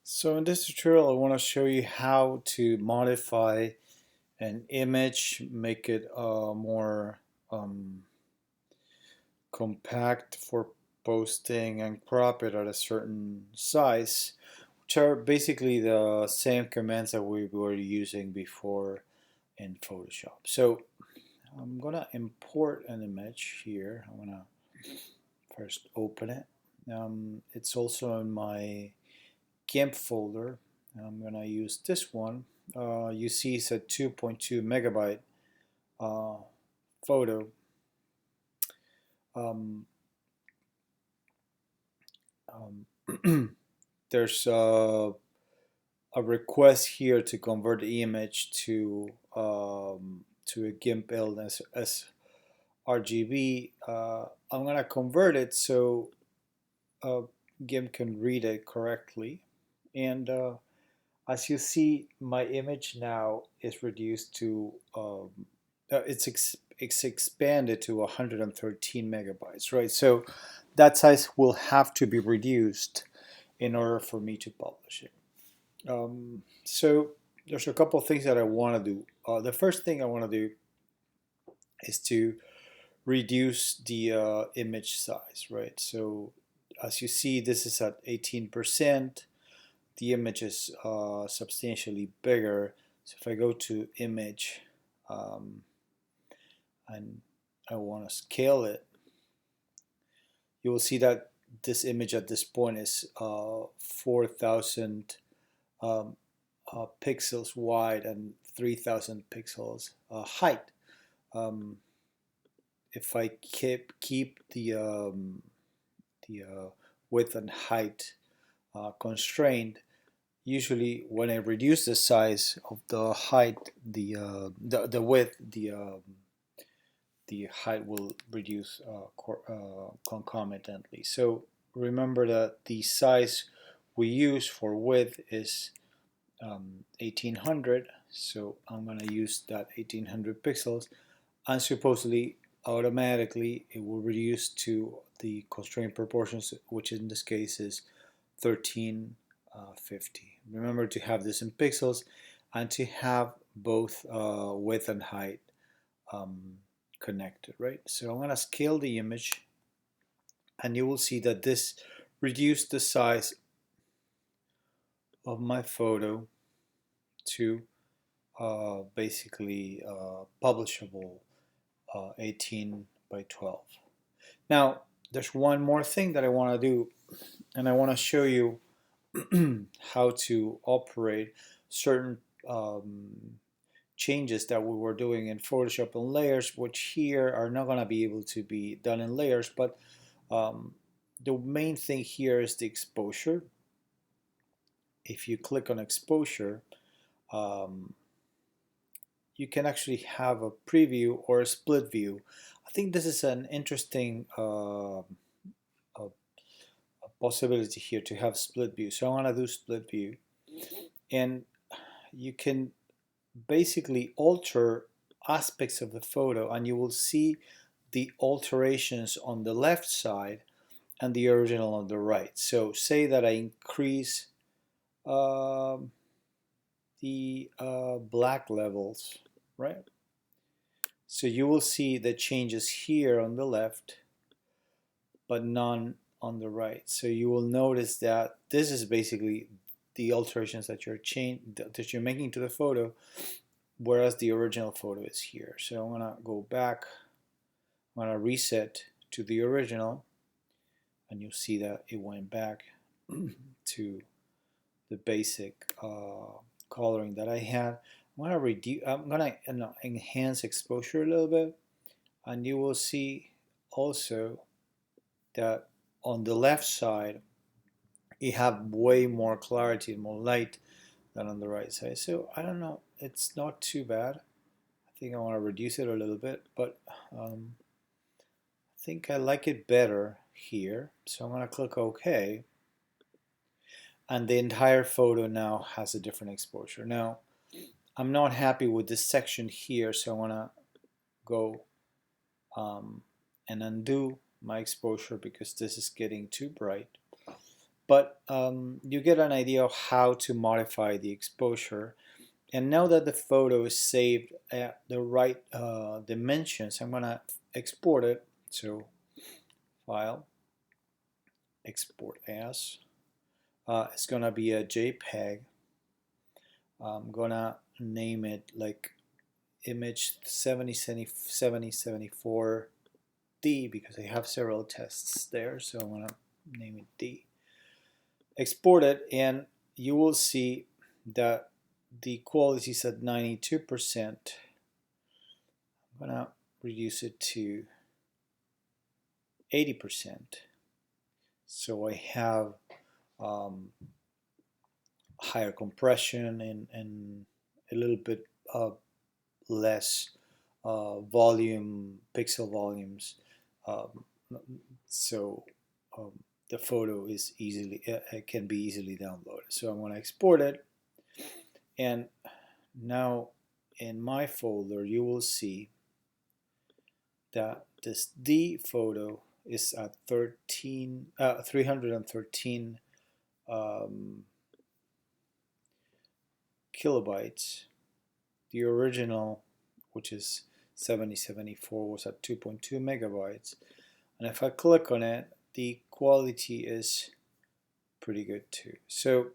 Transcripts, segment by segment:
So in this tutorial I want to show you how to modify an image, make it more um, compact for posting and crop it at a certain size, which are basically the same commands that we were using before in Photoshop. So I'm gonna import an image here. I'm gonna first open it. It's also in my GIMP folder. I'm gonna use this one. You see it's a 2.2 megabyte uh, photo. Um, there's a request here to convert the image to a GIMP build as RGB. I'm gonna convert it so uh, GIMP can read it correctly, and as you see, my image now is reduced to it's expanded to 113 megabytes, right? So that size will have to be reduced in order for me to publish it. So there's a couple of things that I want to do. The first thing I want to do is to reduce the image size, right? So as you see, this is at 18%. The image is substantially bigger. So if I go to image um, and I want to scale it, you will see that this image at this point is 4,000 um, pixels wide and 3,000 pixels height. Um, if I keep the width and height constrained, usually when I reduce the size of the height, the width, the height will reduce concomitantly. So remember that the size we use for width is 1800. So I'm going to use that 1800 pixels, and supposedly automatically it will reduce to the constraint proportions, which in this case is 1350. Remember to have this in pixels and to have both width and height um, connected, right? So I'm going to scale the image, and you will see that this reduced the size of my photo to basically publishable 18 by 12. Now, there's one more thing that I want to do, and I want to show you how to operate certain changes that we were doing in Photoshop and layers, which here are not going to be able to be done in layers, but um, the main thing here is the exposure. If you click on exposure, um, you can actually have a preview or a split view. I think this is an interesting a possibility here to have split view. So I want to do split view, and you can basically alter aspects of the photo, and you will see the alterations on the left side and the original on the right. So say that I increase uh, the black levels, right? So you will see the changes here on the left, but none on the right. So you will notice that this is basically the alterations that you're making to the photo, whereas the original photo is here. So I'm gonna go back, I'm gonna reset to the original, and you'll see that it went back to the basic coloring that I had. I'm gonna enhance exposure a little bit, and you will see also that on the left side you have way more clarity and more light than on the right side. So I don't know, it's not too bad. I think I want to reduce it a little bit, but I think I like it better here. So I'm going to click OK, and the entire photo now has a different exposure. Now I'm not happy with this section here, so I want to go and undo my exposure because this is getting too bright. but you get an idea of how to modify the exposure. And now that the photo is saved at the right dimensions, I'm gonna export it. So File, Export As. It's gonna be a JPEG. I'm gonna name it like image 7074D because I have several tests there, so I'm gonna name it D. Export it, and you will see that the quality is at 92%. I'm gonna reduce it to 80%. So I have higher compression and a little bit less volume, pixel volumes. Um, so um, the photo is easily can be easily downloaded. So I'm going to export it, and now in my folder you will see that this D photo is at 313 kilobytes. The original, which is 7074, was at 2.2 megabytes. And if I click on it, the quality is pretty good too. So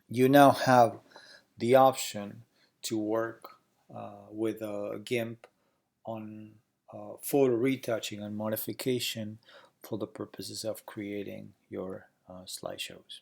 you now have the option to work with a GIMP on photo retouching and modification for the purposes of creating your slideshows.